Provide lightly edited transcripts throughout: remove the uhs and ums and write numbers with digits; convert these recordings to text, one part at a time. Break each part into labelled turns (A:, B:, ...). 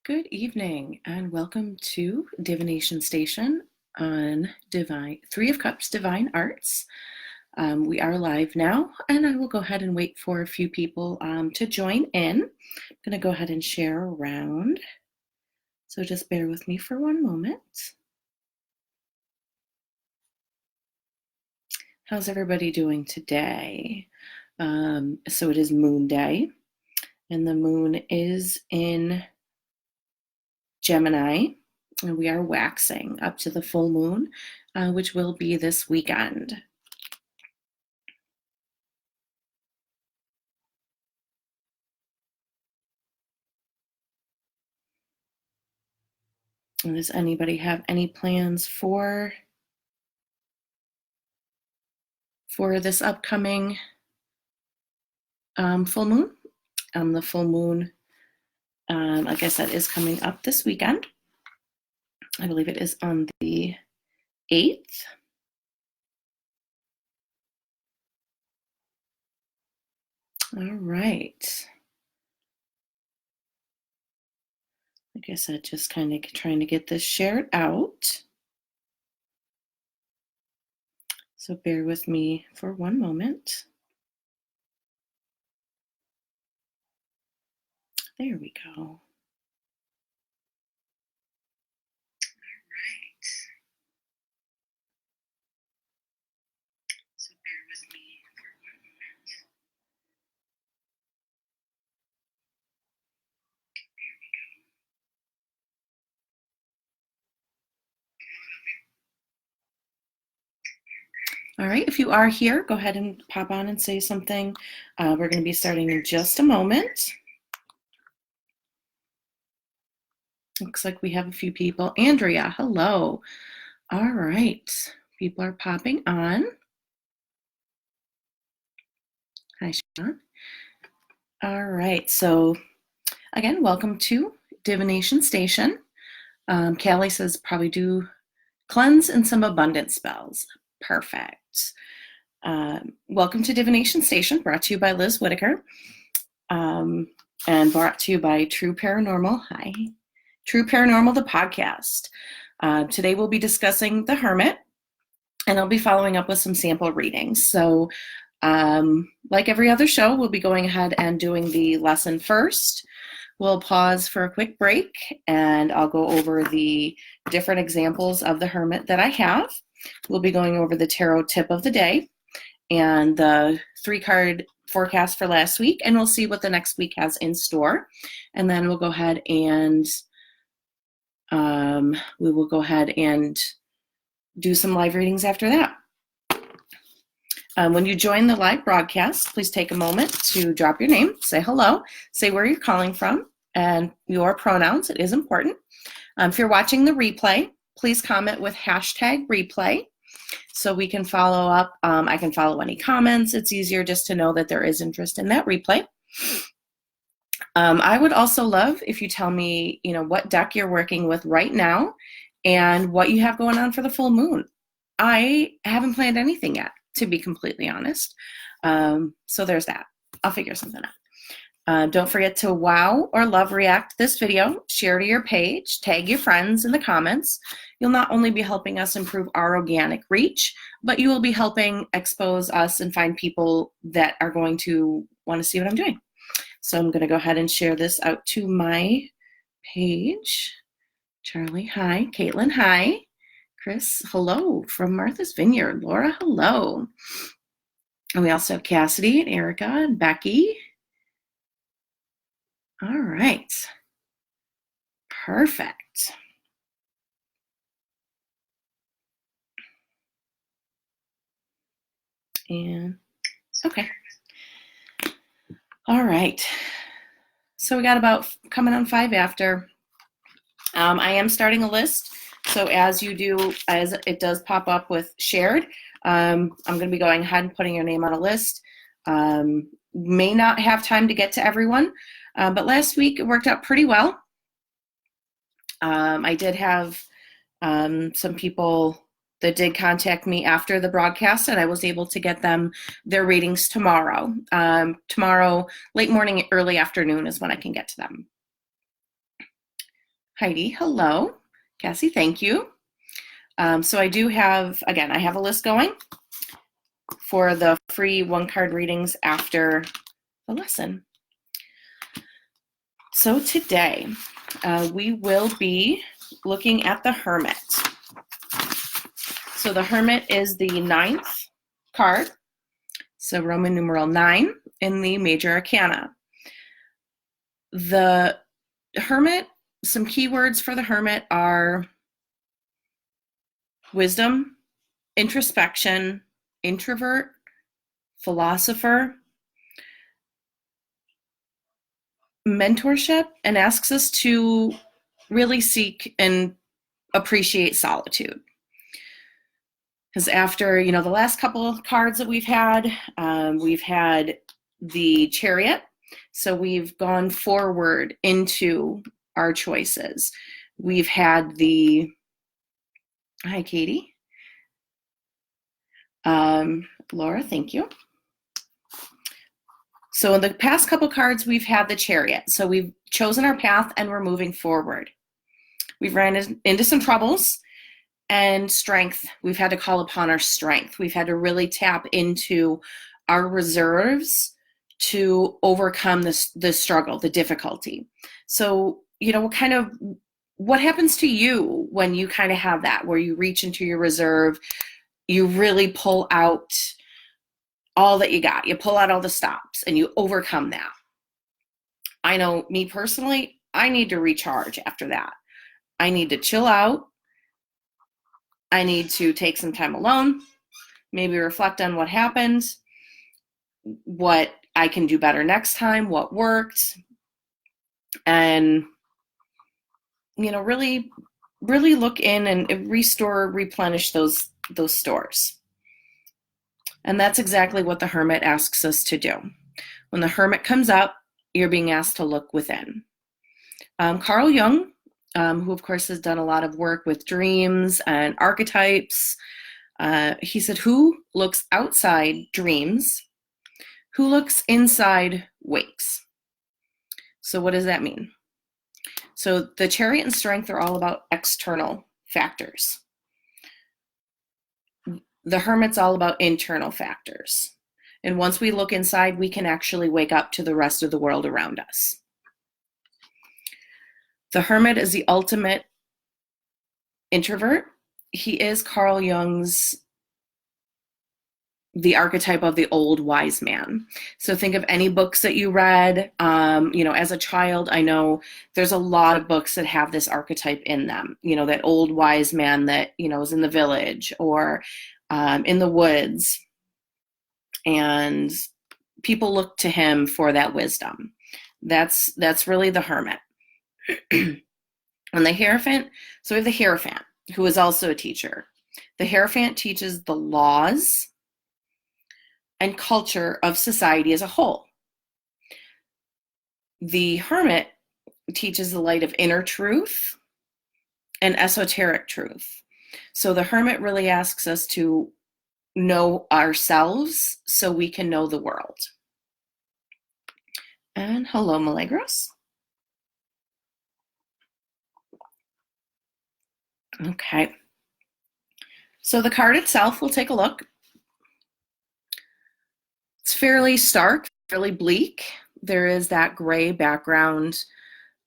A: Good evening and welcome to Divination Station on 3 of Cups Divine Arts. We are live now, and I will go ahead and wait for a few people to join in. I'm going to go ahead and share around, so just bear with me for one moment. How's everybody doing today? So it is Moon Day, and the moon is in Gemini, and we are waxing up to the full moon, which will be this weekend. And does anybody have any plans for this upcoming full moon? The full moon, like I said, is coming up this weekend. I believe it is on the 8th. All right. Like I said, just kind of trying to get this shared out. So bear with me for one moment. There we go. All right, if you are here, go ahead and pop on and say something. We're going to be starting in just a moment. Looks like we have a few people. Andrea, hello. All right, people are popping on. Hi, Sean. All right, so again, welcome to Divination Station. Callie says probably do cleanse and some abundance spells. Perfect. Welcome to Divination Station, brought to you by Liz Whitaker, and brought to you by True Paranormal. Hi. True Paranormal, the podcast. Today we'll be discussing the Hermit, and I'll be following up with some sample readings. So like every other show, we'll be going ahead and doing the lesson first. We'll pause for a quick break, and I'll go over the different examples of the Hermit that I have. We'll be going over the tarot tip of the day and the 3-card forecast for last week, and we'll see what the next week has in store. And then we'll go ahead and do some live readings after that. When you join the live broadcast, please take a moment to drop your name, say hello, say where you're calling from, and your pronouns. It is important. If you're watching the replay, please comment with #replay so we can follow up. I can follow any comments. It's easier just to know that there is interest in that replay. I would also love if you tell me, what deck you're working with right now and what you have going on for the full moon. I haven't planned anything yet, to be completely honest. So there's that. I'll figure something out. Don't forget to wow or love react this video, share to your page, tag your friends in the comments. You'll not only be helping us improve our organic reach, but you will be helping expose us and find people that are going to want to see what I'm doing. So I'm going to go ahead and share this out to my page. Charlie, hi. Caitlin, hi. Chris, hello from Martha's Vineyard. Laura, hello. And we also have Cassidy and Erica and Becky. All right. Perfect. And okay. All right. So we got about coming on 5 after. I am starting a list. So as it does pop up with shared, I'm going to be going ahead and putting your name on a list. May not have time to get to everyone, but last week it worked out pretty well. I did have some people that did contact me after the broadcast, and I was able to get them their readings tomorrow. Tomorrow, late morning, early afternoon is when I can get to them. Heidi, hello. Cassie, thank you. So I do have, again, I have a list going for the free one-card readings after the lesson. So today we will be looking at the Hermit. So the Hermit is the 9th card, so Roman numeral 9 in the Major Arcana. The Hermit, some keywords for the Hermit are wisdom, introspection, introvert, philosopher, mentorship, and asks us to really seek and appreciate solitude. Because after, the last couple of cards that we've had the Chariot. So we've gone forward into our choices. We've had the, hi, Katie. Laura, thank you. So in the past couple cards, we've had the Chariot. So we've chosen our path and we're moving forward. We've ran into some troubles. And strength, we've had to call upon our strength. We've had to really tap into our reserves to overcome the struggle, the difficulty. So, what happens to you when you kind of have that, where you reach into your reserve, you really pull out all that you got, you pull out all the stops and you overcome that. I know me personally, I need to recharge after that. I need to chill out. I need to take some time alone, maybe reflect on what happened, what I can do better next time, what worked, and, really look in and restore, replenish those stores. And that's exactly what the Hermit asks us to do. When the Hermit comes up, you're being asked to look within. Carl Jung, who of course has done a lot of work with dreams and archetypes. He said, who looks outside dreams, who looks inside wakes. So what does that mean? So the Chariot and Strength are all about external factors. The Hermit's all about internal factors. And once we look inside, we can actually wake up to the rest of the world around us. The Hermit is the ultimate introvert. He is Carl Jung's, the archetype of the old wise man. So think of any books that you read. As a child, I know there's a lot of books that have this archetype in them. That old wise man that, is in the village or in the woods. And people look to him for that wisdom. That's really the Hermit. And the Hierophant, so we have the Hierophant, who is also a teacher. The Hierophant teaches the laws and culture of society as a whole. The Hermit teaches the light of inner truth and esoteric truth. So the Hermit really asks us to know ourselves so we can know the world. And hello, Milagros. Okay. So the card itself, we'll take a look. It's fairly stark, fairly bleak. There is that gray background.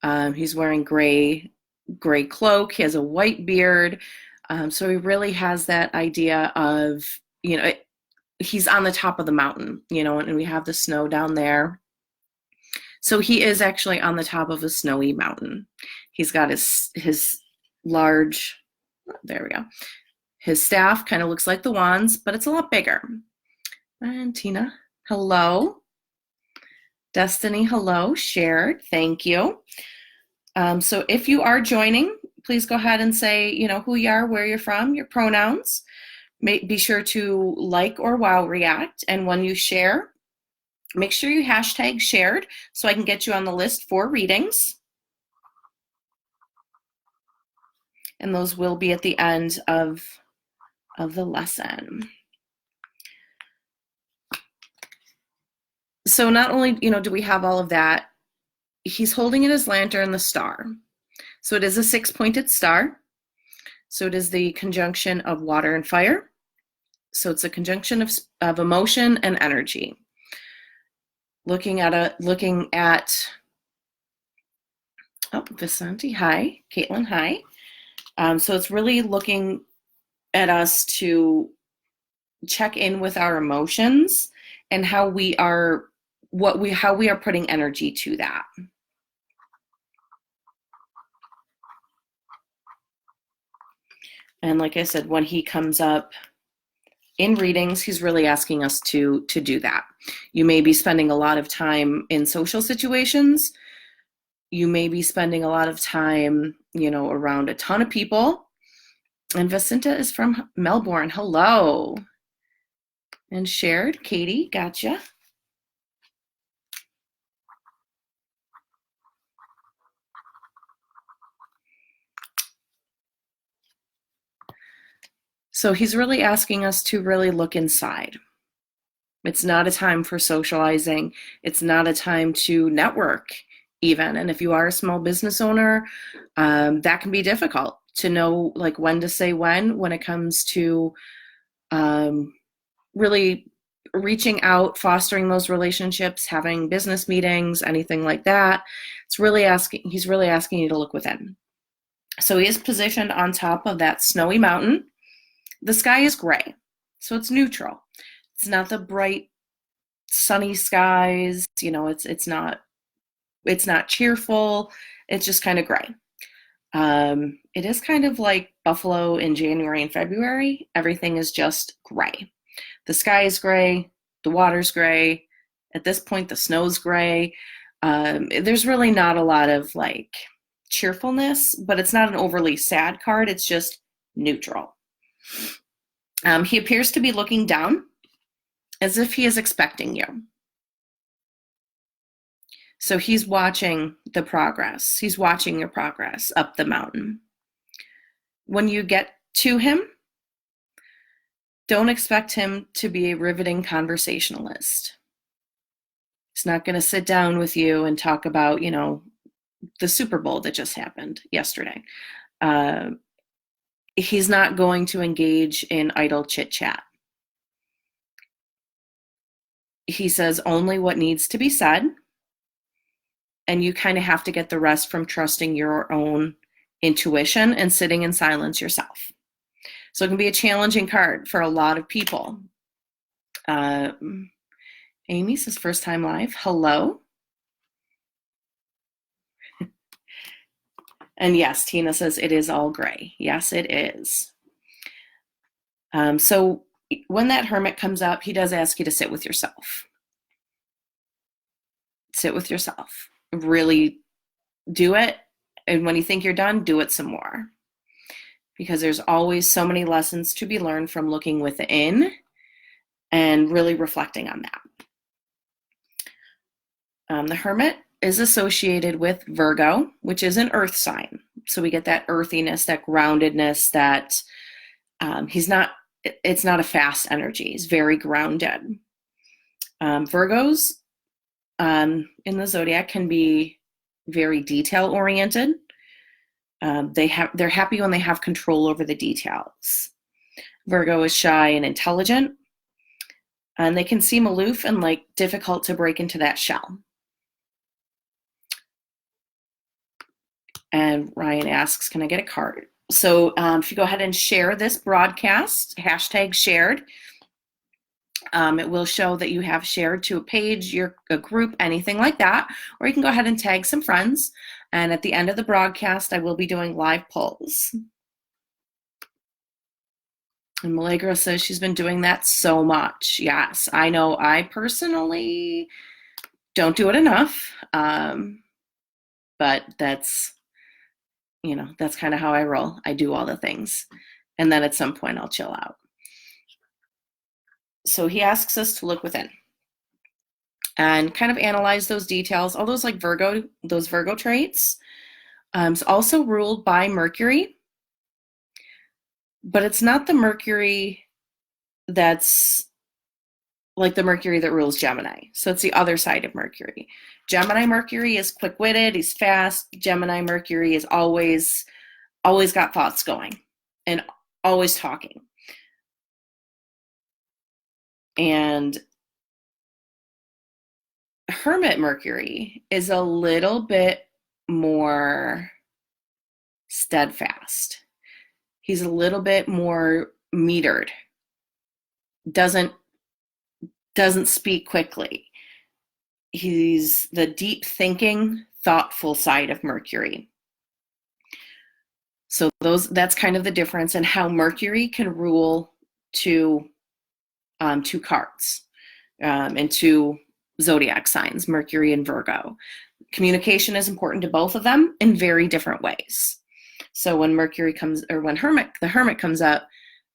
A: He's wearing gray cloak. He has a white beard. So he really has that idea of, he's on the top of the mountain, and we have the snow down there. So he is actually on the top of a snowy mountain. He's got his large, there we go. His staff kind of looks like the wands, but it's a lot bigger. And Tina, hello. Destiny, hello. Shared, thank you. So if you are joining, please go ahead and say, who you are, where you're from, your pronouns. Be sure to like or wow react. And when you share, make sure you hashtag shared so I can get you on the list for readings. And those will be at the end of the lesson. So not only, do we have all of that, he's holding in his lantern the star. So it is a 6-pointed star. So it is the conjunction of water and fire. So it's a conjunction of emotion and energy. Looking at Vicente, hi. Caitlin, hi. So it's really looking at us to check in with our emotions and how we are putting energy to that. And like I said, when he comes up in readings, he's really asking us to do that. You may be spending a lot of time in social situations. You may be spending a lot of time, around a ton of people. And Vicente is from Melbourne. Hello. And shared, Katie, gotcha. So he's really asking us to really look inside. It's not a time for socializing. It's not a time to network even. And if you are a small business owner, that can be difficult to know like when to say when it comes to really reaching out, fostering those relationships, having business meetings, anything like that. He's really asking you to look within. So he is positioned on top of that snowy mountain. The sky is gray, so it's neutral. It's not the bright, sunny skies. It's not cheerful. It's just kind of gray. It is kind of like Buffalo in January and February. Everything is just gray. The sky is gray. The water's gray. At this point, the snow's gray. There's really not a lot of like cheerfulness, but it's not an overly sad card. It's just neutral. He appears to be looking down as if he is expecting you. So he's watching the progress. He's watching your progress up the mountain. When you get to him, don't expect him to be a riveting conversationalist. He's not going to sit down with you and talk about, the Super Bowl that just happened yesterday. He's not going to engage in idle chit chat. He says only what needs to be said. And you kind of have to get the rest from trusting your own intuition and sitting in silence yourself. So it can be a challenging card for a lot of people. Amy says first time live. Hello. And yes, Tina says it is all gray. Yes, it is. So when that hermit comes up, he does ask you to sit with yourself. Sit with yourself. Really do it. And when you think you're done, do it some more. Because there's always so many lessons to be learned from looking within and really reflecting on that. The hermit is associated with Virgo, which is an earth sign. So we get that earthiness, that groundedness, that it's not a fast energy. He's very grounded. Virgos in the zodiac can be very detail oriented. They're happy when they have control over the details. Virgo is shy and intelligent, and they can seem aloof and like difficult to break into that shell. And Ryan asks, can I get a card? So if you go ahead and share this broadcast, #shared, it will show that you have shared to a page, a group, anything like that. Or you can go ahead and tag some friends. And at the end of the broadcast, I will be doing live polls. And Milagro says she's been doing that so much. Yes, I know I personally don't do it enough. But that's kind of how I roll. I do all the things. And then at some point I'll chill out. So he asks us to look within and kind of analyze those details, all those like those Virgo traits. It's also ruled by Mercury, but it's not the Mercury that's like the Mercury that rules Gemini. So it's the other side of Mercury. Gemini Mercury is quick-witted, he's fast. Gemini Mercury is always got thoughts going and always talking. And Hermit Mercury is a little bit more steadfast. He's a little bit more metered. Doesn't speak quickly. He's the deep thinking, thoughtful side of Mercury. So that's kind of the difference in how Mercury can rule two cards and two zodiac signs, Mercury and Virgo. Communication is important to both of them in very different ways. So when Mercury comes, or when the Hermit comes up,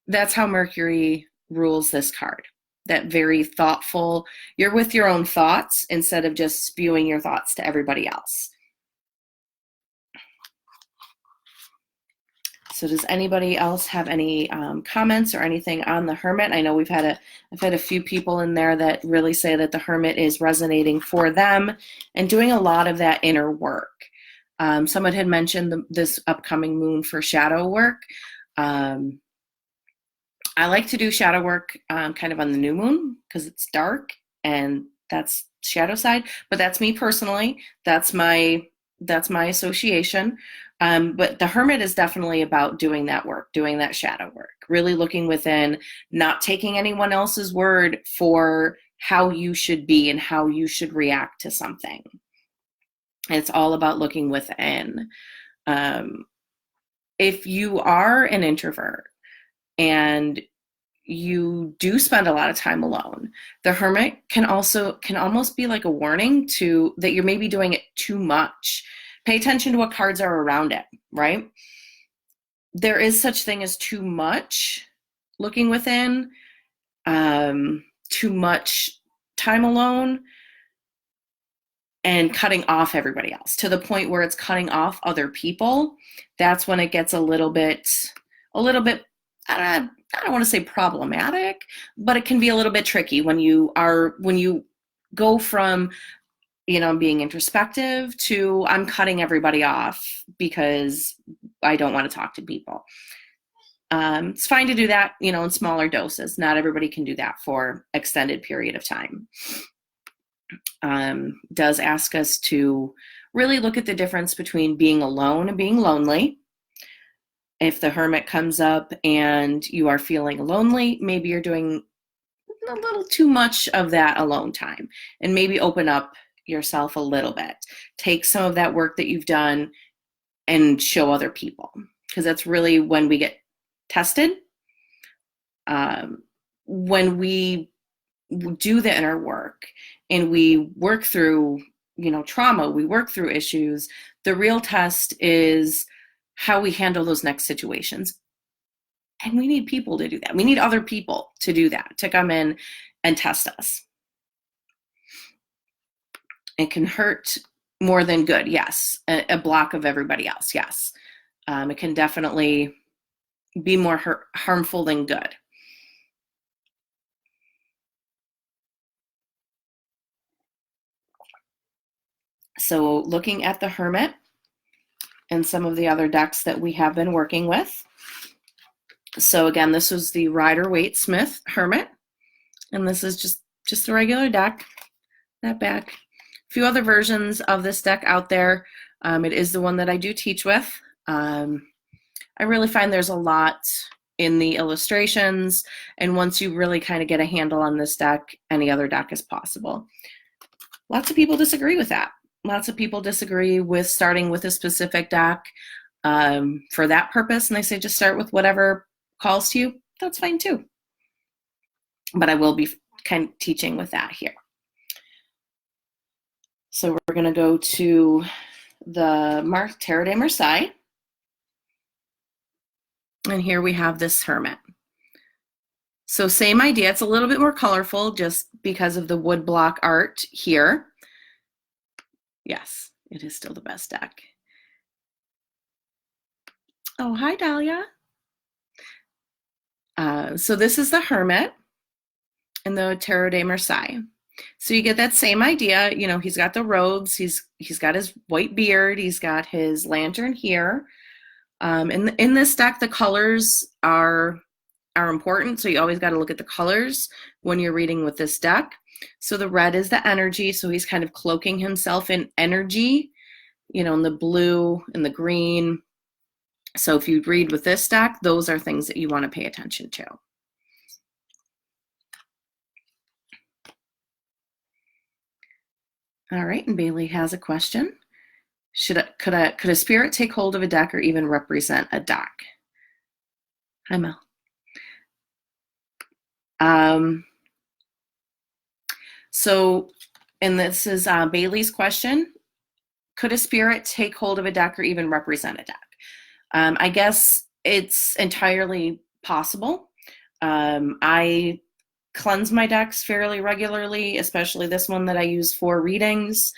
A: that's how Mercury rules this card. That very thoughtful, you're with your own thoughts instead of just spewing your thoughts to everybody else. So does anybody else have any comments or anything on the Hermit? I know I've had a few people in there that really say that the Hermit is resonating for them and doing a lot of that inner work. Someone had mentioned this upcoming moon for shadow work. I like to do shadow work kind of on the new moon because it's dark and that's shadow side, but that's me personally. That's my association. But the Hermit is definitely about doing that work, doing that shadow work, really looking within, not taking anyone else's word for how you should be and how you should react to something. It's all about looking within. If you are an introvert and you do spend a lot of time alone, the Hermit can almost be like a warning to that you're maybe doing it too much. Pay attention to what cards are around it, right? There is such thing as too much looking within, too much time alone, and cutting off everybody else to the point where it's cutting off other people. That's when it gets a little bit, I don't want to say problematic, but it can be a little bit tricky when you go from, being introspective to I'm cutting everybody off because I don't want to talk to people. It's fine to do that, in smaller doses. Not everybody can do that for extended period of time. Does ask us to really look at the difference between being alone and being lonely. If the Hermit comes up and you are feeling lonely, maybe you're doing a little too much of that alone time, and maybe open up yourself a little bit. Take some of that work that you've done and show other people, because that's really when we get tested. When we do the inner work and we work through, trauma, we work through issues, the real test is how we handle those next situations. And we need people to do that. We need other people to do that, to come in and test us. It can hurt more than good, yes. A block of everybody else, yes. It can definitely be more harmful than good. So looking at the Hermit and some of the other decks that we have been working with. So again, this was the Rider-Waite-Smith Hermit, and this is just a regular deck, that back. A few other versions of this deck out there. It is the one that I do teach with. I really find there's a lot in the illustrations, and once you really kind of get a handle on this deck, any other deck is possible. Lots of people disagree with that. Lots of people disagree with starting with a specific deck for that purpose, and they say just start with whatever calls to you. That's fine too. But I will be kind of teaching with that here. So we're going to go to the Tarot de Marseille. And here we have this Hermit. So same idea. It's a little bit more colorful just because of the wood block art here. Yes, it is still the best deck. Oh, hi, Dahlia. So this is the Hermit in the Tarot de Marseille. So you get that same idea. You know, he's got the robes, he's got his white beard, he's got his lantern here. In this deck, the colors are important, so you always got to look at the colors when you're reading with this deck. So the red is the energy, so he's kind of cloaking himself in energy, you know, in the blue and the green. So if you read with this deck, those are things that you want to pay attention to. All right, and Bailey has a question. Could a spirit take hold of a deck or even represent a deck? Hi, Mel. So, and this is Bailey's question. Could a spirit take hold of a deck or even represent a deck? I guess it's entirely possible. I cleanse my decks fairly regularly, especially this one that I use for readings.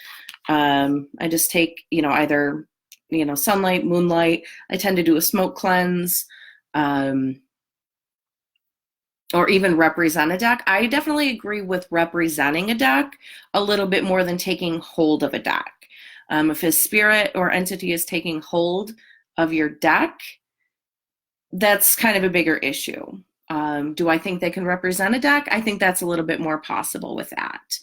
A: I just take, you know, either, you know, sunlight, moonlight. I tend to do a smoke cleanse, or even represent a deck. I definitely agree with representing a deck a little bit more than taking hold of a deck. If his spirit or entity is taking hold of your deck, that's kind of a bigger issue. Do I think they can represent a deck? I think that's a little bit more possible with that.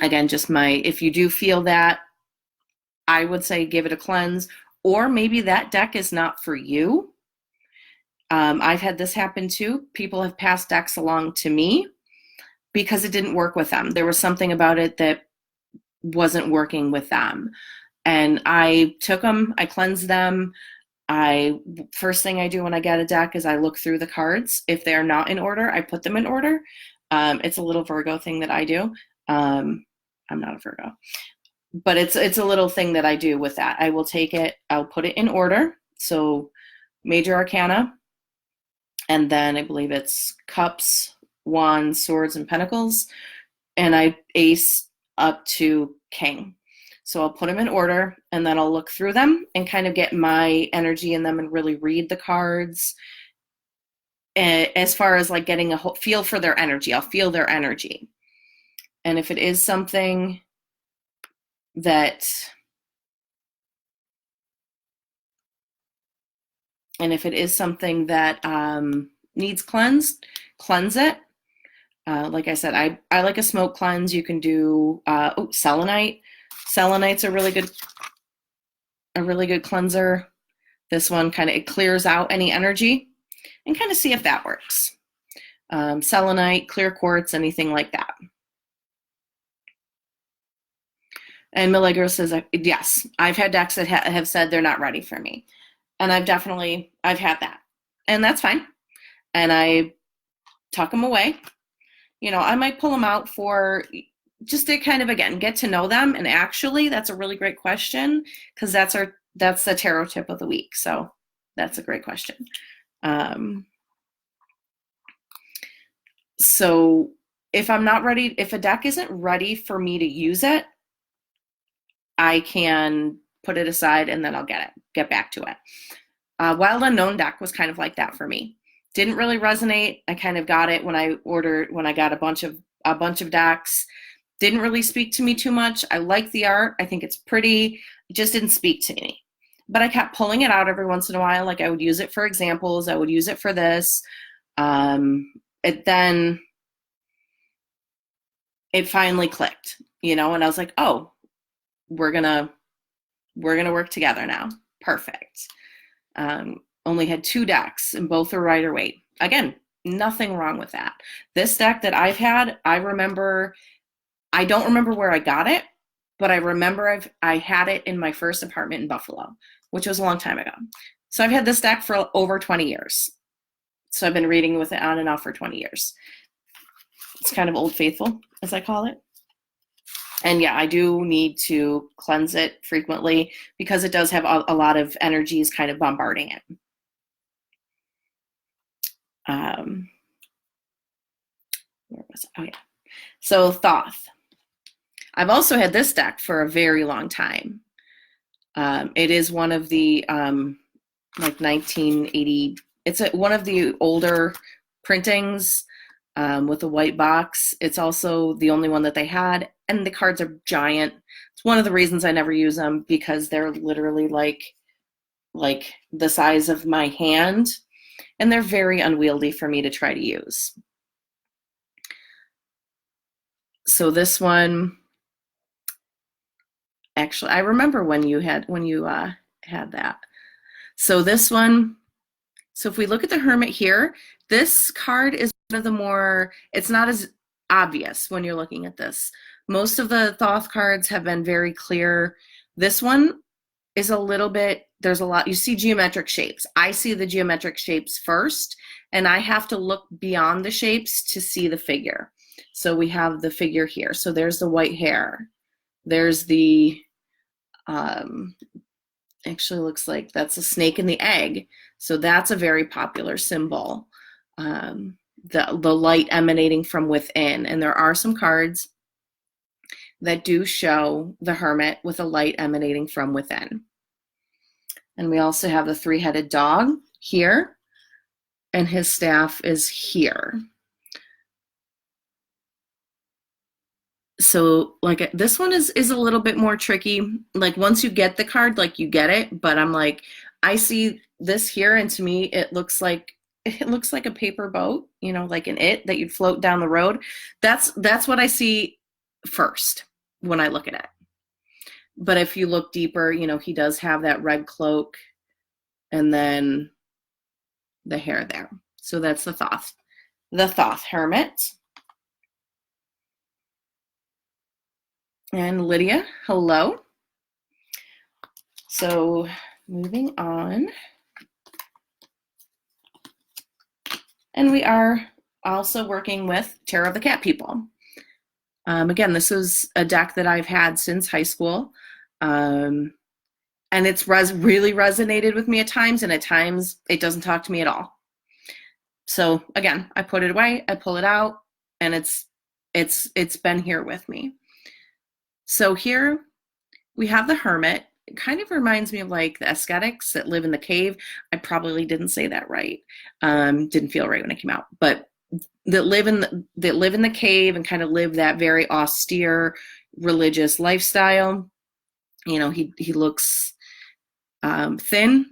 A: Again, if you do feel that, I would say give it a cleanse, or maybe that deck is not for you. I've had this happen too. People have passed decks along to me because it didn't work with them. There was something about it that wasn't working with them. And I took them, I cleansed them. First thing I do when I get a deck is I look through the cards. If they're not in order, I put them in order. It's a little Virgo thing that I do. I'm not a Virgo, but it's a little thing that I do with that. I will take it, I'll put it in order. So Major Arcana, and then I believe it's Cups, Wands, Swords, and Pentacles, and I ace up to King. So I'll put them in order, and then I'll look through them and kind of get my energy in them and really read the cards. As far as like getting a feel for their energy, I'll feel their energy. And if it is something that needs cleansed, cleanse it. Like I said, I like a smoke cleanse. You can do selenite. Selenite's a really good cleanser. This one it clears out any energy, and kind of see if that works. Selenite, clear quartz, anything like that. And Milagro says, yes, I've had decks that have said they're not ready for me. And I've had that. And that's fine. And I tuck them away. You know, I might pull them out for just to kind of, again, get to know them. And actually, that's a really great question, because that's the tarot tip of the week. So that's a great question. So if I'm not ready, if a deck isn't ready for me to use it, I can put it aside and then I'll get back to it. Wild Unknown deck was kind of like that for me. Didn't really resonate. I kind of got it when I got a bunch of decks. Didn't really speak to me too much. I like the art. I think it's pretty. It just didn't speak to me. But I kept pulling it out every once in a while. Like I would use it for examples. I would use it for this. It finally clicked, you know, and I was like, oh, we're gonna work together now. Perfect. Only had 2 decks, and both are Rider Waite. Again, nothing wrong with that. This deck that I've had, I don't remember where I got it, but I remember I had it in my first apartment in Buffalo, which was a long time ago. So I've had this deck for over 20 years. So I've been reading with it on and off for 20 years. It's kind of old faithful, as I call it. And yeah, I do need to cleanse it frequently because it does have a lot of energies kind of bombarding it. Where was it? Oh yeah. So Thoth. I've also had this deck for a very long time. It is one of the like 1980. It's one of the older printings. with a white box. It's also the only one that they had, and the cards are giant. It's one of the reasons I never use them, because they're literally like the size of my hand, and they're very unwieldy for me to try to use. So this one, actually, I remember when you had that. So this one, so if we look at the Hermit here, this card is one of the more, it's not as obvious when you're looking at this. Most of the Thoth cards have been very clear. This one is a little bit, there's a lot, you see geometric shapes. I see the geometric shapes first, and I have to look beyond the shapes to see the figure. So we have the figure here. So there's the white hair. There's the, actually looks like that's a snake in the egg. So that's a very popular symbol. The light emanating from within. And there are some cards that do show the Hermit with a light emanating from within. And we also have the three-headed dog here, and his staff is here. So like this one is a little bit more tricky. Like once you get the card, like you get it, but I'm like, I see this here, and to me it looks like a paper boat, you know, like that you'd float down the road. That's what I see first when I look at it. But if you look deeper, you know, he does have that red cloak and then the hair there. So that's the Thoth Hermit. And Lydia, hello. So moving on. And we are also working with Tarot of the Cat People. Again, this is a deck that I've had since high school. And it's really resonated with me at times, and at times it doesn't talk to me at all. So again, I put it away, I pull it out, and it's been here with me. So here we have the Hermit. It kind of reminds me of like the ascetics that live in the cave. I probably didn't say that right. Didn't feel right when it came out, but that live in the cave and kind of live that very austere religious lifestyle. You know, he looks thin.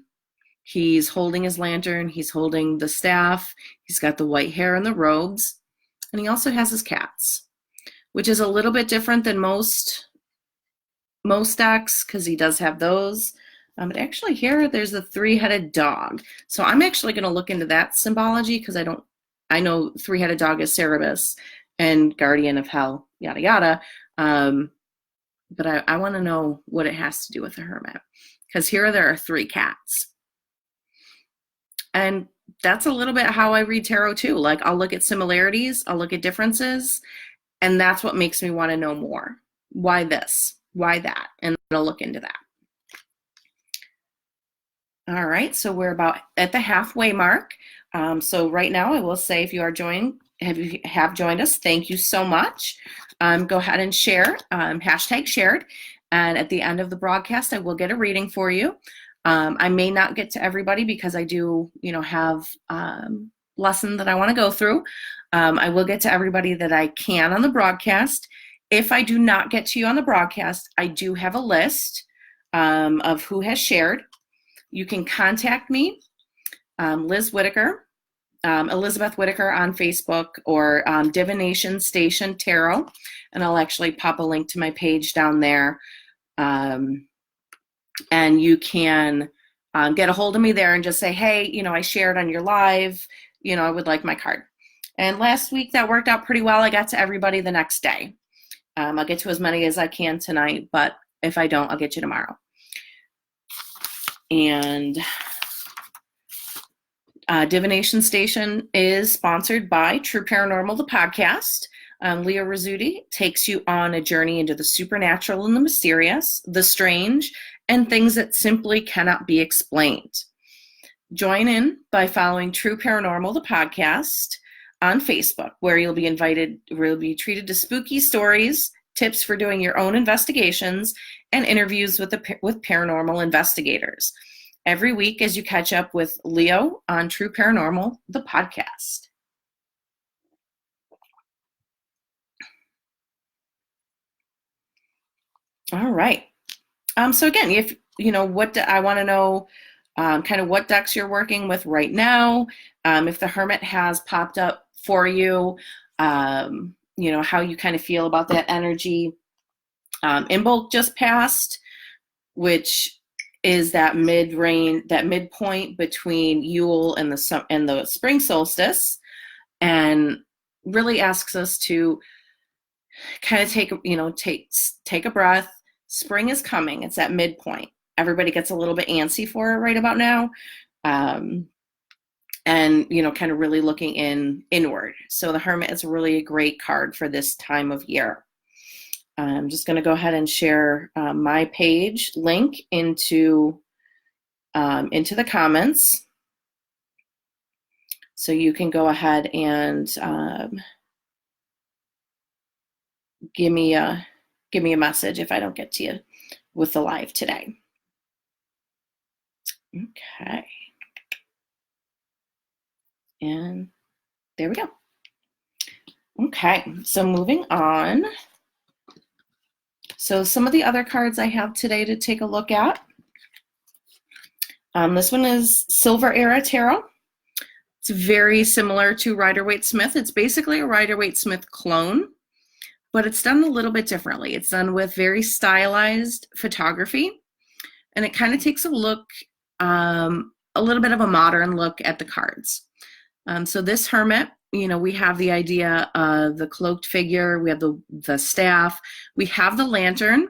A: He's holding his lantern. He's holding the staff. He's got the white hair and the robes, and he also has his cats, which is a little bit different than most decks, because he does have those. But actually here there's a three-headed dog. So I'm actually going to look into that symbology, because I know three-headed dog is Cerberus and guardian of hell, yada yada. But I want to know what it has to do with the Hermit, because here there are three cats. And that's a little bit how I read tarot too. Like I'll look at similarities, I'll look at differences, and that's what makes me want to know more. Why this? Why that? And I'll look into that. All right, so we're about at the halfway mark. So right now I will say, if you are have joined us, thank you so much. Go ahead and share, #shared. And at the end of the broadcast, I will get a reading for you. I may not get to everybody, because I do, have lesson that I want to go through. I will get to everybody that I can on the broadcast. If I do not get to you on the broadcast, I do have a list of who has shared. You can contact me, Liz Whitaker, Elizabeth Whitaker on Facebook, or Divination Station Tarot, and I'll actually pop a link to my page down there. And you can get a hold of me there and just say, hey, I shared on your live, I would like my card. And last week that worked out pretty well. I got to everybody the next day. I'll get to as many as I can tonight, but if I don't, I'll get you tomorrow. And Divination Station is sponsored by True Paranormal, the podcast. Leo Rizzuti takes you on a journey into the supernatural and the mysterious, the strange, and things that simply cannot be explained. Join in by following True Paranormal, the podcast, on Facebook, where you'll be treated to spooky stories, tips for doing your own investigations, and interviews with paranormal investigators. Every week as you catch up with Leo on True Paranormal, the podcast. All right. So again, if you know I want to know kind of what decks you're working with right now. If the Hermit has popped up for you, how you kind of feel about that energy. Imbolc just passed, which is that midpoint between Yule and the spring solstice, and really asks us to kind of take a breath. Spring is coming. It's that midpoint. Everybody gets a little bit antsy for it right about now. Um, and kind of really looking inward. So the Hermit is really a great card for this time of year. I'm just going to go ahead and share my page link into the comments, so you can go ahead and give me a message if I don't get to you with the live today. Okay. And there we go. Okay, so moving on. So some of the other cards I have today to take a look at. This one is Silver Era Tarot. It's very similar to Rider-Waite-Smith. It's basically a Rider-Waite-Smith clone, but it's done a little bit differently. It's done with very stylized photography, and it kind of takes a look, a little bit of a modern look at the cards. So this Hermit, we have the idea of the cloaked figure, we have the staff, we have the lantern,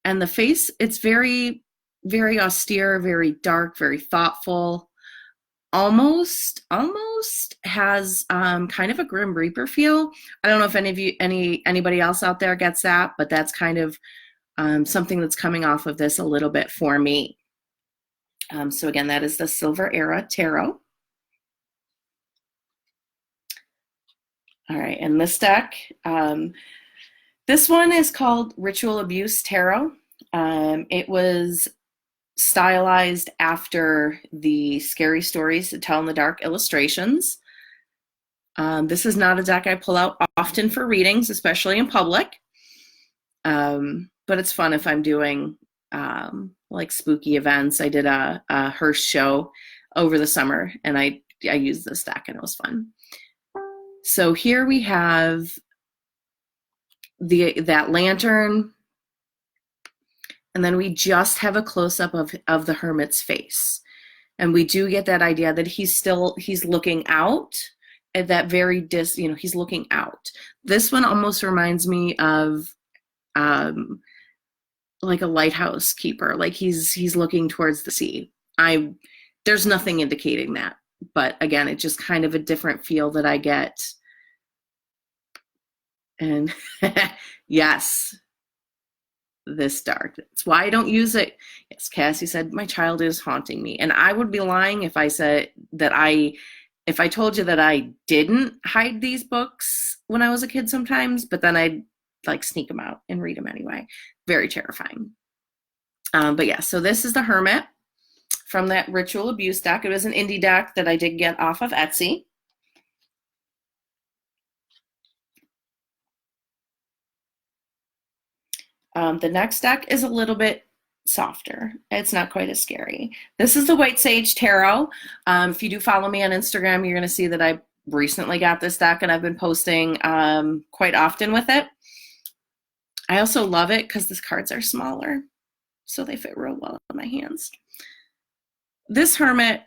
A: and the face, it's very, very austere, very dark, very thoughtful, almost has kind of a Grim Reaper feel. I don't know if anybody else out there gets that, but that's kind of something that's coming off of this a little bit for me. So again, that is the Silver Era Tarot. All right, and this deck, this one is called Ritual Abuse Tarot. It was stylized after the Scary Stories to Tell in the Dark illustrations. This is not a deck I pull out often for readings, especially in public, but it's fun if I'm doing like spooky events. I did a Hearst show over the summer, and I used this deck, and it was fun. So here we have that lantern, and then we just have a close-up of the Hermit's face, and we do get that idea that he's looking out at that very he's looking out. This one almost reminds me of like a lighthouse keeper, like he's looking towards the sea. There's nothing indicating that, but again, it's just kind of a different feel that I get. And yes, this dark. That's why I don't use it. Yes, Cassie said, my child is haunting me. And I would be lying if I said that if I told you that I didn't hide these books when I was a kid sometimes, but then I'd like sneak them out and read them anyway. Very terrifying. But yeah, so this is the Hermit from that Ritual Abuse deck. It was an indie deck that I did get off of Etsy. The next deck is a little bit softer. It's not quite as scary. This is the White Sage Tarot. If you do follow me on Instagram, you're going to see that I recently got this deck, and I've been posting quite often with it. I also love it because these cards are smaller, so they fit real well in my hands. This Hermit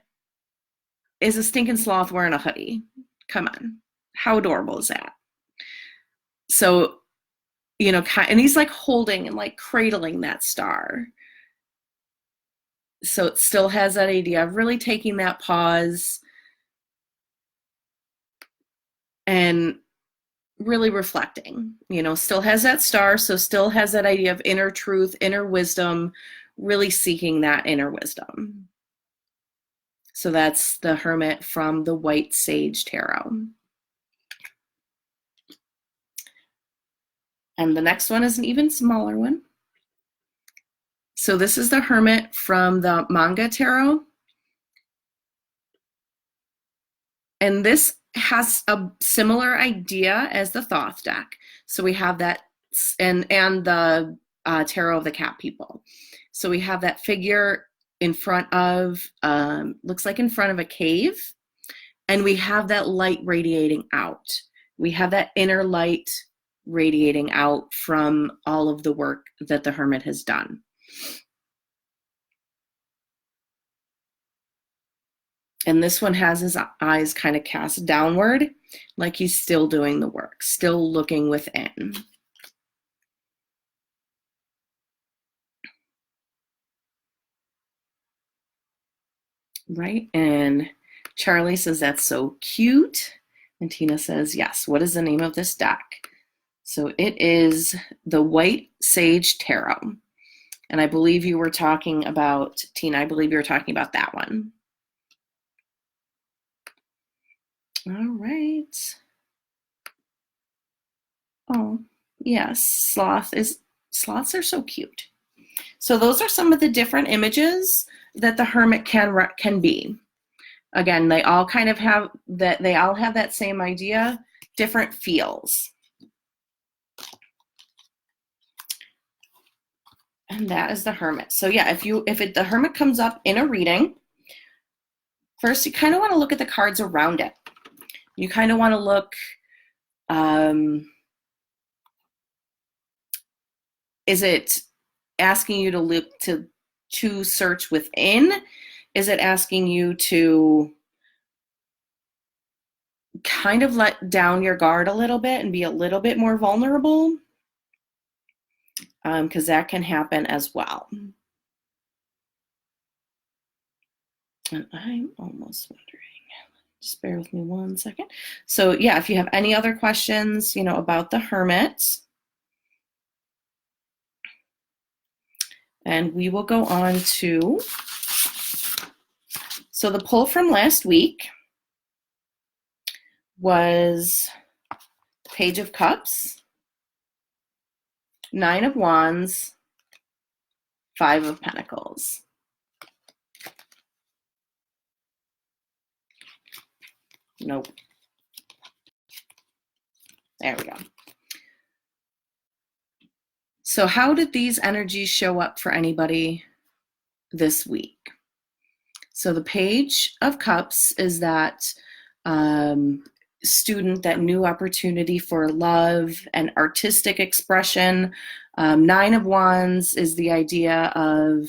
A: is a stinking sloth wearing a hoodie. Come on. How adorable is that? So, and he's like holding and like cradling that star. So it still has that idea of really taking that pause and really reflecting. Still has that star, so still has that idea of inner truth, inner wisdom, really seeking that inner wisdom. So that's the Hermit from the White Sage Tarot. And the next one is an even smaller one. So this is the Hermit from the Manga Tarot. And this has a similar idea as the Thoth deck. So we have that, and the Tarot of the Cat People. So we have that figure in front of, looks like in front of a cave, and we have that light radiating out. We have that inner light radiating out from all of the work that the Hermit has done. And this one has his eyes kind of cast downward, like he's still doing the work, still looking within. Right, and Charlie says, that's so cute. And Tina says, yes, what is the name of this deck? So it is the White Sage Tarot. And I believe you were talking about, Tina, I believe you were talking about that one. All right. Oh, yes, sloths are so cute. So those are some of the different images that the Hermit can be. Again, they all kind of have that, they all have that same idea, different feels. And that is the Hermit. So yeah, if the Hermit comes up in a reading, first you kind of want to look at the cards around it. You kind of want to look, is it asking you to look to search within? Is it asking you to kind of let down your guard a little bit and be a little bit more vulnerable? Because that can happen as well. And I'm almost wondering, just bear with me one second. So yeah, if you have any other questions, about the Hermit, and we will go on to, so the pull from last week was Page of Cups, 9 of Wands, 5 of Pentacles. Nope. There we go. So how did these energies show up for anybody this week? So the Page of Cups is that student, that new opportunity for love and artistic expression. 9 of Wands is the idea of,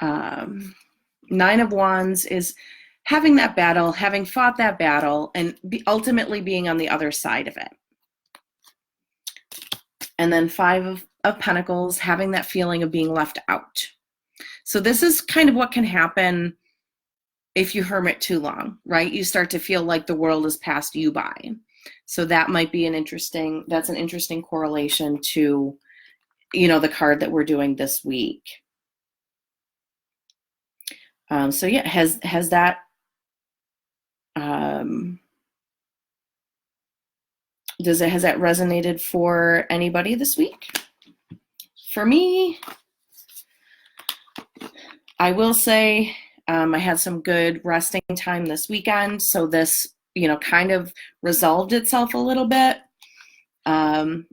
A: 9 of Wands is having that battle, having fought that battle, and ultimately being on the other side of it. And then 5 of Pentacles, having that feeling of being left out. So this is kind of what can happen if you hermit too long, right? You start to feel like the world has passed you by. So that might be that's an interesting correlation to, the card that we're doing this week. So yeah, has that, has that resonated for anybody this week? For me, I will say I had some good resting time this weekend, so this, kind of resolved itself a little bit. And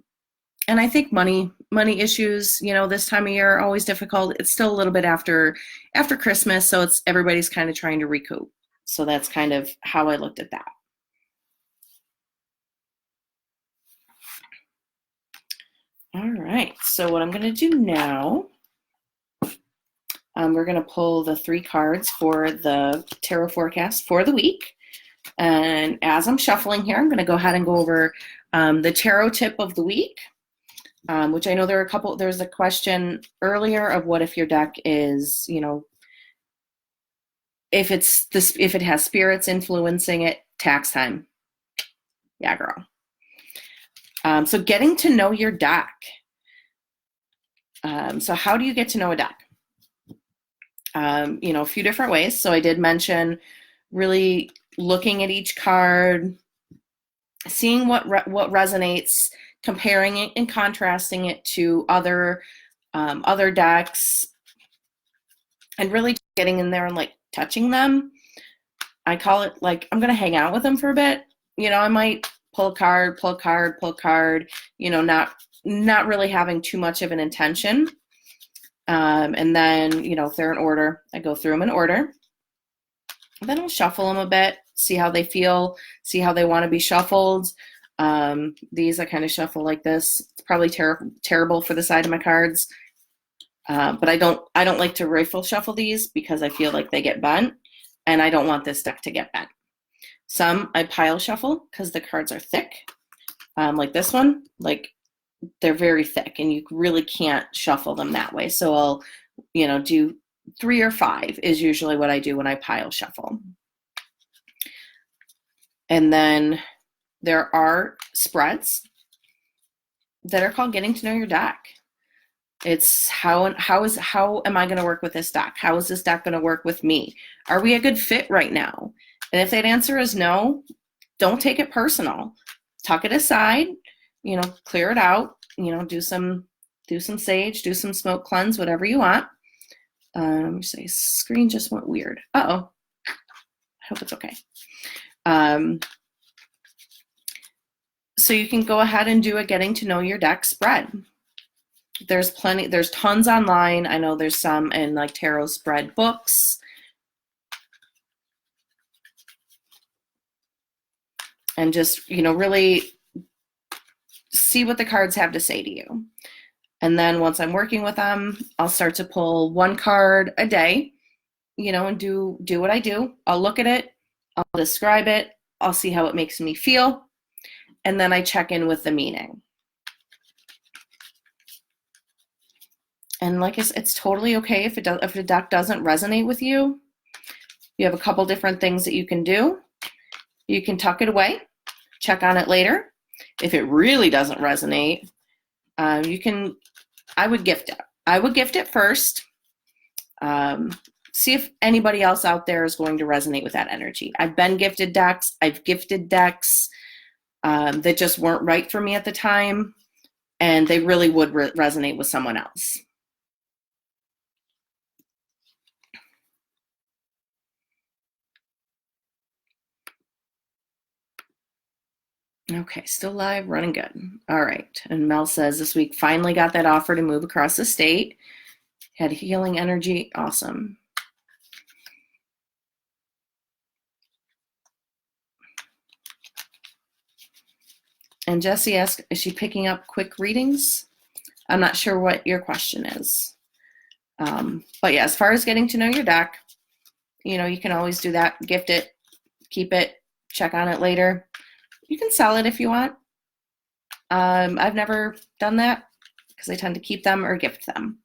A: I think money issues, this time of year are always difficult. It's still a little bit after Christmas, so everybody's kind of trying to recoup. So that's kind of how I looked at that. All right, so what I'm going to do now, we're going to pull the 3 cards for the tarot forecast for the week. And as I'm shuffling here, I'm going to go ahead and go over the tarot tip of the week, which I know there's a question earlier of what if your deck is, if it has spirits influencing it, tax time. Yeah, girl. So getting to know your deck. So how do you get to know a deck? A few different ways. So I did mention really looking at each card, seeing what resonates, comparing it and contrasting it to other decks, and really getting in there and like touching them. I call it like I'm gonna hang out with them for a bit. I might pull a card, not not really having too much of an intention. And then, if they're in order, I go through them in order. Then I'll shuffle them a bit, see how they feel, see how they want to be shuffled. These I kind of shuffle like this. It's probably terrible for the side of my cards, but I don't like to rifle shuffle these because I feel like they get bent, and I don't want this deck to get bent. Some I pile shuffle because the cards are thick, like this one. Like, they're very thick, and you really can't shuffle them that way. So I'll, do 3 or 5 is usually what I do when I pile shuffle. And then there are spreads that are called getting to know your deck. It's how am I going to work with this deck? How is this deck going to work with me? Are we a good fit right now? And if that answer is no, don't take it personal. Tuck it aside, clear it out, do some sage, do some smoke cleanse, whatever you want. Say screen just went weird. Uh-oh. I hope it's okay. So you can go ahead and do a getting to know your deck spread. There's tons online. I know there's some in like tarot spread books. And just, really see what the cards have to say to you. And then once I'm working with them, I'll start to pull 1 card a day, and do what I do. I'll look at it, I'll describe it, I'll see how it makes me feel, and then I check in with the meaning. And like I said, it's totally okay if the deck doesn't resonate with you. You have a couple different things that you can do. You can tuck it away, check on it later. If it really doesn't resonate, I would gift it. I would gift it first. See if anybody else out there is going to resonate with that energy. I've been gifted decks. I've gifted decks that just weren't right for me at the time, and they really would resonate with someone else. Okay, still live, running good. All right. And Mel says this week finally got that offer to move across the state. Had healing energy. Awesome. And Jessie asked, is she picking up quick readings? I'm not sure what your question is. But yeah, as far as getting to know your deck, you can always do that. Gift it, keep it, check on it later. You can sell it if you want. I've never done that because I tend to keep them or gift them.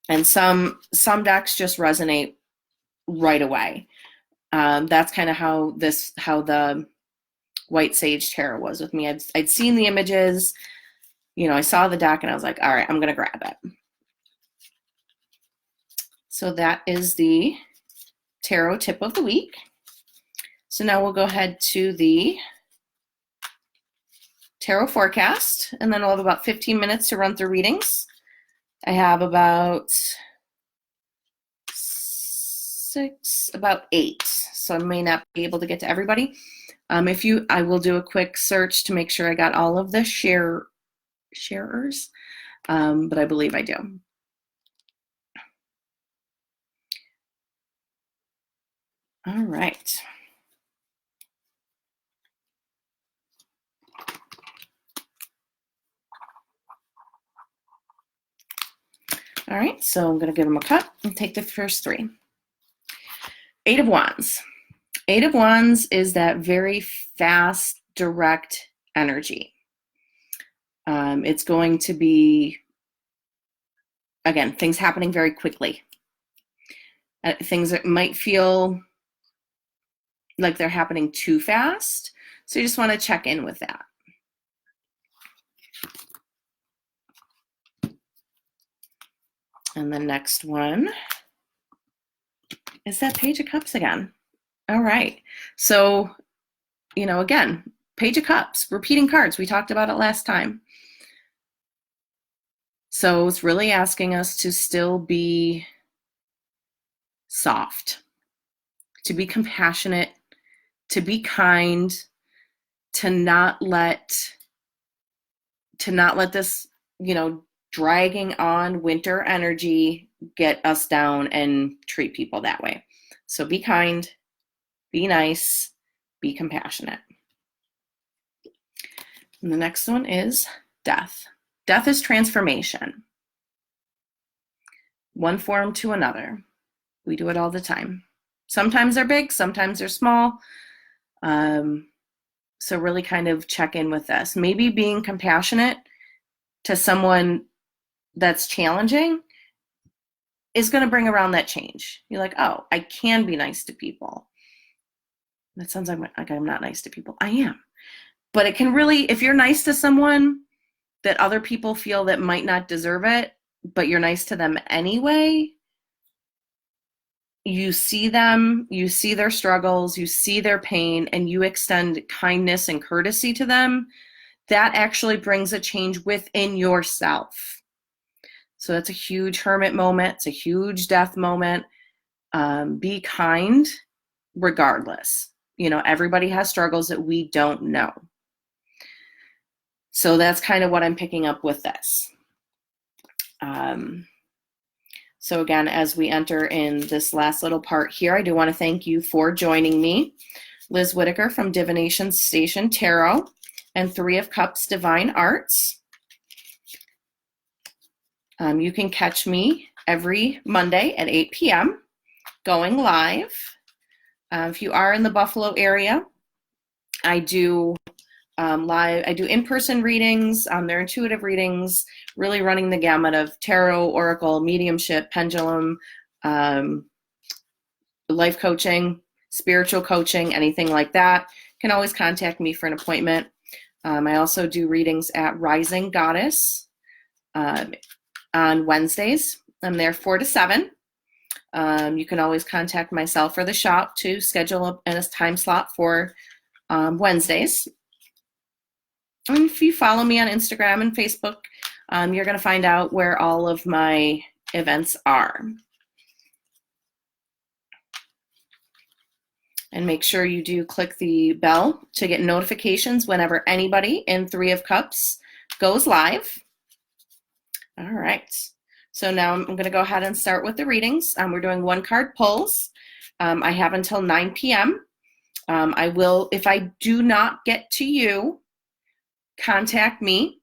A: And some decks just resonate right away. That's kind of how the White Sage Tarot was with me. I'd seen the images, I saw the deck and I was like, all right, I'm going to grab it. So that is the tarot tip of the week. So now we'll go ahead to the tarot forecast, and then we'll have about 15 minutes to run through readings. I have about 8, so I may not be able to get to everybody. I will do a quick search to make sure I got all of the sharers, but I believe I do. All right. All right, so I'm going to give them a cut and take the first 3. 8 of Wands. 8 of Wands is that very fast, direct energy. It's going to be, again, things happening very quickly. Things that might feel like they're happening too fast. So you just want to check in with that. And the next one is that Page of Cups again. All right. So, again, Page of Cups, repeating cards. We talked about it last time. So it's really asking us to still be soft, to be compassionate, to be kind, to not let to not let this, dragging on winter energy get us down and treat people that way. So be kind, be nice, be compassionate. And the next one is death. Death is transformation. One form to another. We do it all the time. Sometimes they're big, sometimes they're small. So really kind of check in with this. Maybe being compassionate to someone that's challenging is going to bring around that change. You're like, oh, I can be nice to people. That sounds like I'm not nice to people. I am. But it can really, if you're nice to someone that other people feel that might not deserve it, but you're nice to them anyway, you see them, you see their struggles, you see their pain, and you extend kindness and courtesy to them, that actually brings a change within yourself. So that's a huge hermit moment. It's a huge death moment. Be kind regardless. Everybody has struggles that we don't know. So that's kind of what I'm picking up with this. So again, as we enter in this last little part here, I do want to thank you for joining me. Liz Whitaker from Divination Station Tarot and Three of Cups Divine Arts. You can catch me every Monday at 8 p.m. going live. If you are in the Buffalo area, I do live. I do in-person readings. They're intuitive readings, really running the gamut of tarot, oracle, mediumship, pendulum, life coaching, spiritual coaching, anything like that. You can always contact me for an appointment. I also do readings at Rising Goddess on Wednesdays. I'm there 4 to 7. You can always contact myself or the shop to schedule a time slot for Wednesdays. And if you follow me on Instagram and Facebook, you're going to find out where all of my events are. And make sure you do click the bell to get notifications whenever anybody in Three of Cups goes live. All right. So now I'm going to go ahead and start with the readings. We're doing 1-card pulls. I have until 9 p.m. I will, if I do not get to you, contact me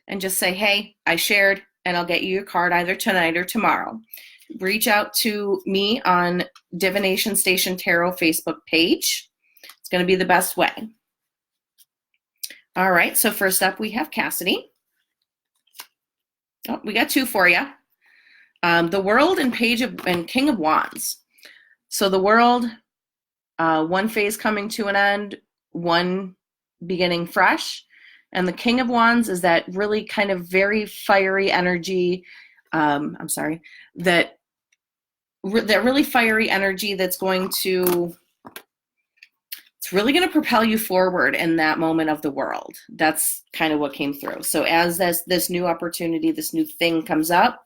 A: and just say, hey, I shared, and I'll get you your card either tonight or tomorrow. Reach out to me on Divination Station Tarot Facebook page. It's going to be the best way. All right, so first up we have Cassidy. Oh, we got 2 for you. The World and King of Wands. So the World, one phase coming to an end, one beginning fresh. And the King of Wands is that really kind of very fiery energy. That really fiery energy that's going to, it's really going to propel you forward in that moment of the world. That's kind of what came through. So as this new opportunity, this new thing comes up,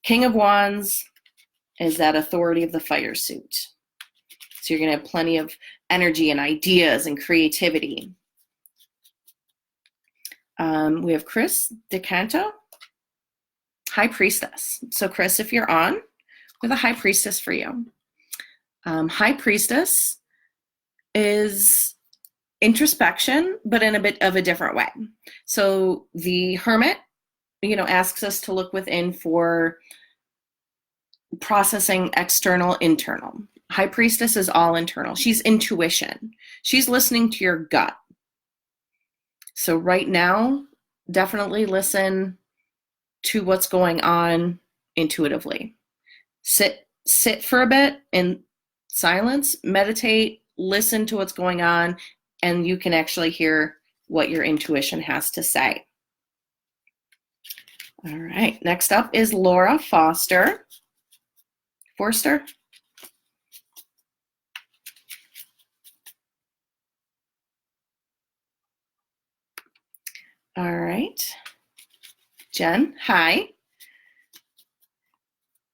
A: King of Wands is that authority of the fire suit. So you're going to have plenty of energy and ideas and creativity. We have Chris DeCanto, High Priestess. So Chris, if you're on, we have a High Priestess for you. High Priestess is introspection, but in a bit of a different way. So the Hermit, asks us to look within for processing external, internal. High Priestess is all internal. She's intuition. She's listening to your gut. So right now, definitely listen to what's going on intuitively. Sit for a bit in silence, meditate, listen to what's going on, and you can actually hear what your intuition has to say. All right, next up is Laura Forster. All right. Jen, hi.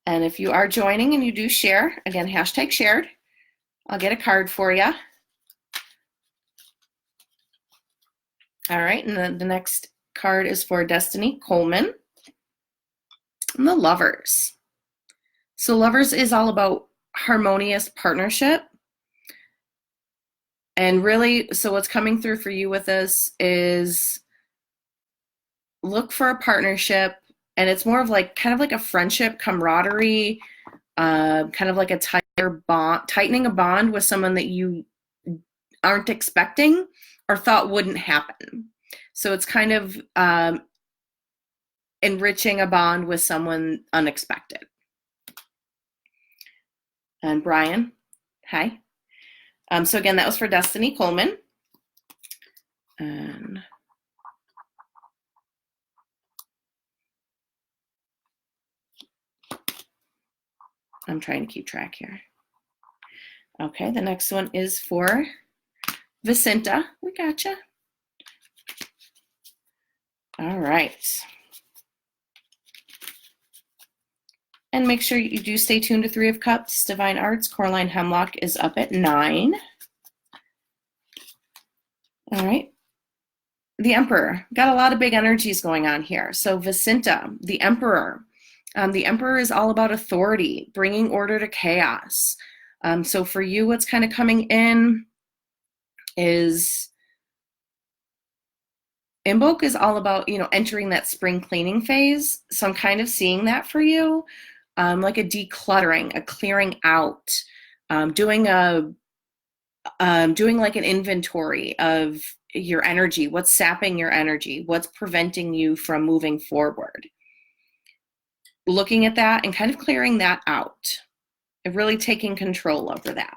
A: And if you are joining and you do share, again, hashtag shared, I'll get a card for you. All right, and then the next card is for Destiny Coleman. And the Lovers. So Lovers is all about harmonious partnership. And really, so what's coming through for you with this is look for a partnership, and it's more of like kind of like a friendship, camaraderie, kind of like a tightening a bond with someone that you aren't expecting or thought wouldn't happen. So it's kind of enriching a bond with someone unexpected. And Brian, hi. So again, that was for Destiny Coleman. And I'm trying to keep track here. Okay, the next one is for Vicinta. We gotcha. All right. And make sure you do stay tuned to Three of Cups. Divine Arts, Coraline Hemlock is up at 9. All right. The Emperor. Got a lot of big energies going on here. So Vicinta, the Emperor. The Emperor is all about authority, bringing order to chaos. So for you, what's kind of coming in is Imbolc is all about, entering that spring cleaning phase. So I'm kind of seeing that for you, like a decluttering, a clearing out, doing like an inventory of your energy, what's sapping your energy, what's preventing you from moving forward. Looking at that and kind of clearing that out, and really taking control over that.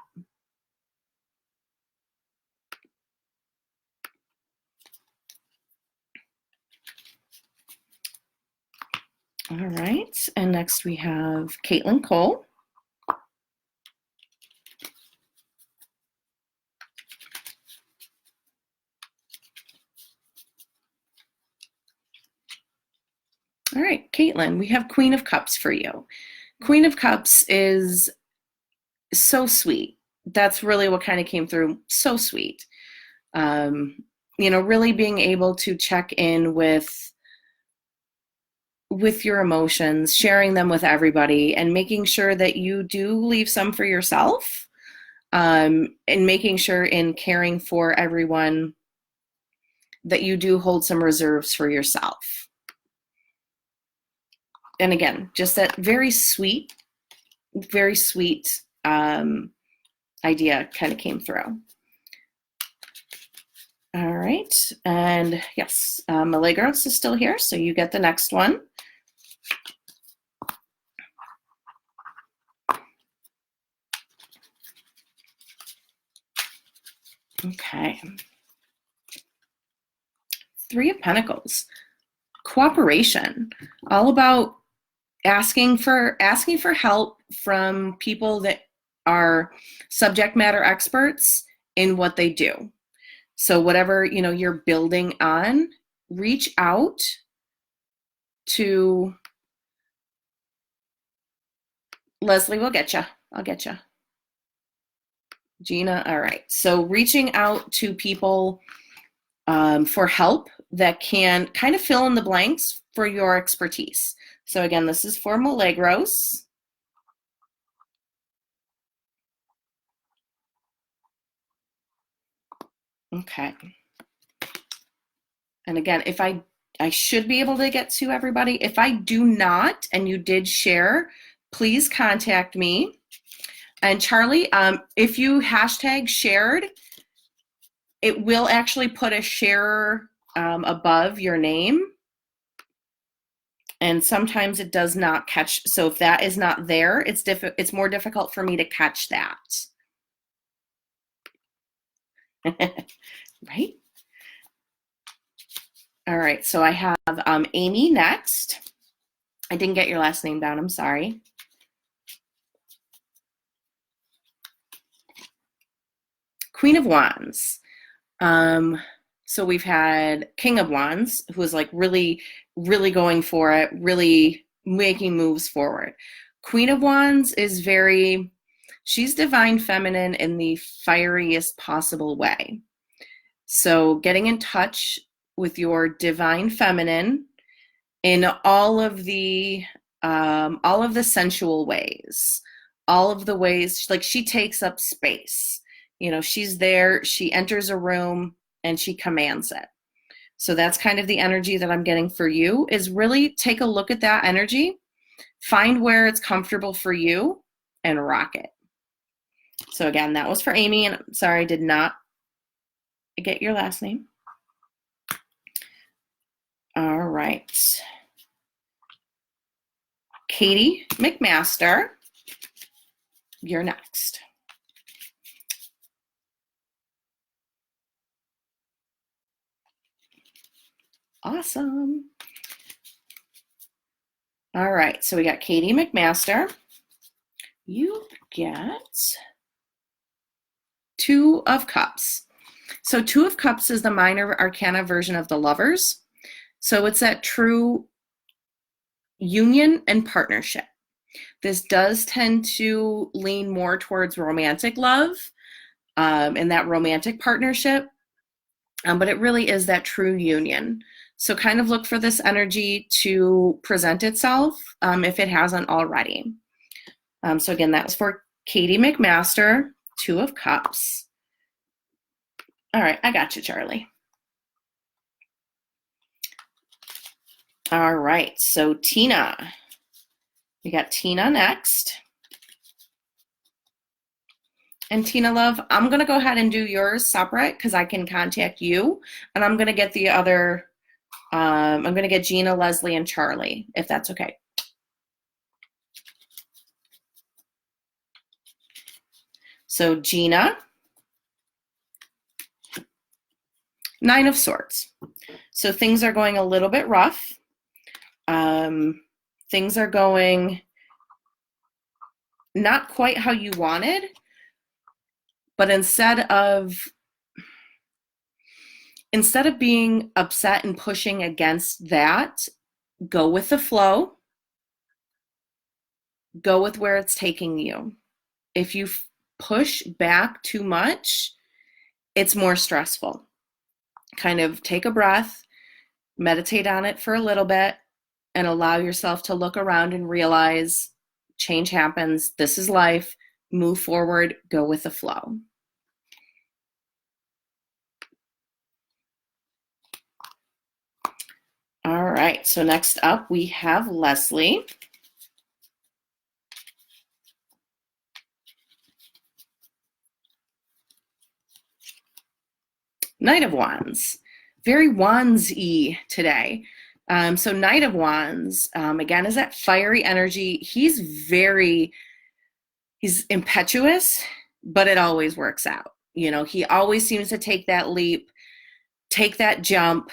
A: All right, and next we have Caitlin Cole. All right, Caitlin, we have Queen of Cups for you. Queen of Cups is so sweet. That's really what kind of came through. So sweet. Really being able to check in with your emotions, sharing them with everybody, and making sure that you do leave some for yourself, and making sure in caring for everyone that you do hold some reserves for yourself. And again, just that very sweet idea kind of came through. All right, and yes, Milagros is still here, so you get the next one. Okay. Three of Pentacles. Cooperation. All about asking for help from people that are subject matter experts in what they do. So whatever, you're building on, reach out to Leslie. Will get you. I'll get you. Gina. All right. So reaching out to people for help that can kind of fill in the blanks for your expertise. So again, this is for Milagros. Okay. And again, if I should be able to get to everybody. If I do not, and you did share, please contact me. And Charlie, if you hashtag shared, it will actually put a share above your name. And sometimes it does not catch. So if that is not there, it's more difficult for me to catch that. Right? All right, so I have Amy next. I didn't get your last name down, I'm sorry. Queen of Wands. So we've had King of Wands, who is like really, really going for it, really making moves forward. Queen of Wands is she's divine feminine in the fieriest possible way. So getting in touch with your divine feminine in all of the sensual ways, all of the ways, like she takes up space. You know, she's there, she enters a room and she commands it. So that's kind of the energy that I'm getting for you, is really take a look at that energy, find where it's comfortable for you, and rock it. So again, that was for Amy, and I'm sorry I did not get your last name. All right. Katie McMaster, you're next. Awesome. All right, so we got Katie McMaster. You get Two of Cups. So Two of Cups is the minor arcana version of the Lovers. So it's that true union and partnership. This does tend to lean more towards romantic love and that romantic partnership, but it really is that true union. So kind of look for this energy to present itself if it hasn't already. So again, that was for Katie McMaster, Two of Cups. All right, I got you, Charlie. All right, so Tina. We got Tina next. And Tina, love, I'm going to go ahead and do yours separate because I can contact you. And I'm going to get the other, I'm going to get Gina, Leslie, and Charlie, if that's okay. So Gina, Nine of Swords. So things are going a little bit rough. Things are going not quite how you wanted, but instead of being upset and pushing against that, go with the flow. Go with where it's taking you. If you push back too much, it's more stressful. Kind of take a breath, meditate on it for a little bit, and allow yourself to look around and realize change happens. This is life. Move forward. Go with the flow. All right. So next up, we have Leslie. Knight of Wands. Very Wands-y today. So Knight of Wands, again, is that fiery energy. He's impetuous, but it always works out. You know, he always seems to take that leap, take that jump,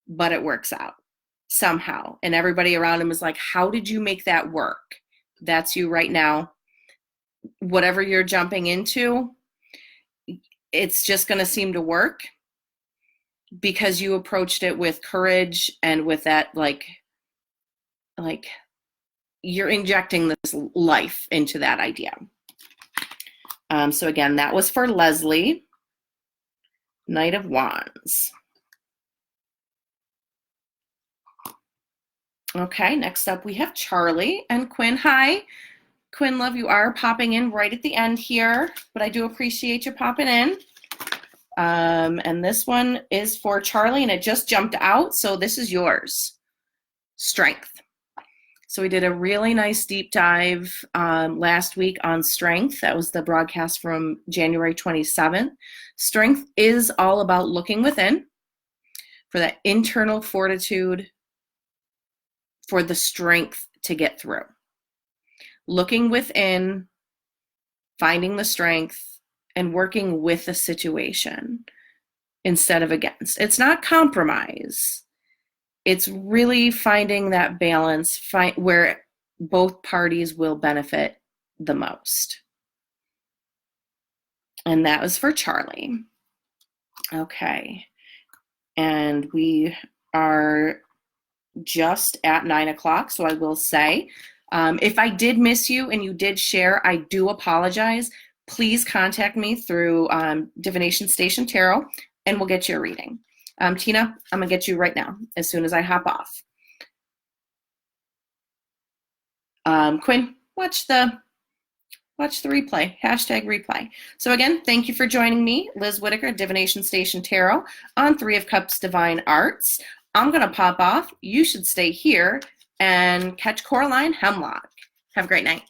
A: but it works out somehow. And everybody around him is like, how did you make that work? That's you right now. Whatever you're jumping into, it's just going to seem to work because you approached it with courage and with that, like you're injecting this life into that idea. So again, that was for Leslie, Knight of Wands. Okay, next up we have Charlie and Quinn. Hi, Quinn, love, you are popping in right at the end here, but I do appreciate you popping in. And this one is for Charlie, and it just jumped out, so this is yours. Strength. So we did a really nice deep dive last week on strength. That was the broadcast from January 27th. Strength is all about looking within for that internal fortitude, for the strength to get through. Looking within, finding the strength, and working with the situation instead of against. It's not compromise. It's really finding that balance where both parties will benefit the most. And that was for Charlie. Okay. And we are just at 9 o'clock, so I will say, if I did miss you and you did share, I do apologize. Please contact me through Divination Station Tarot, and we'll get you a reading. Tina, I'm going to get you right now as soon as I hop off. Quinn, watch the replay, #replay. So again, thank you for joining me, Liz Whitaker, Divination Station Tarot, on 3 of Cups Divine Arts. I'm going to pop off. You should stay here and catch Coraline Hemlock. Have a great night.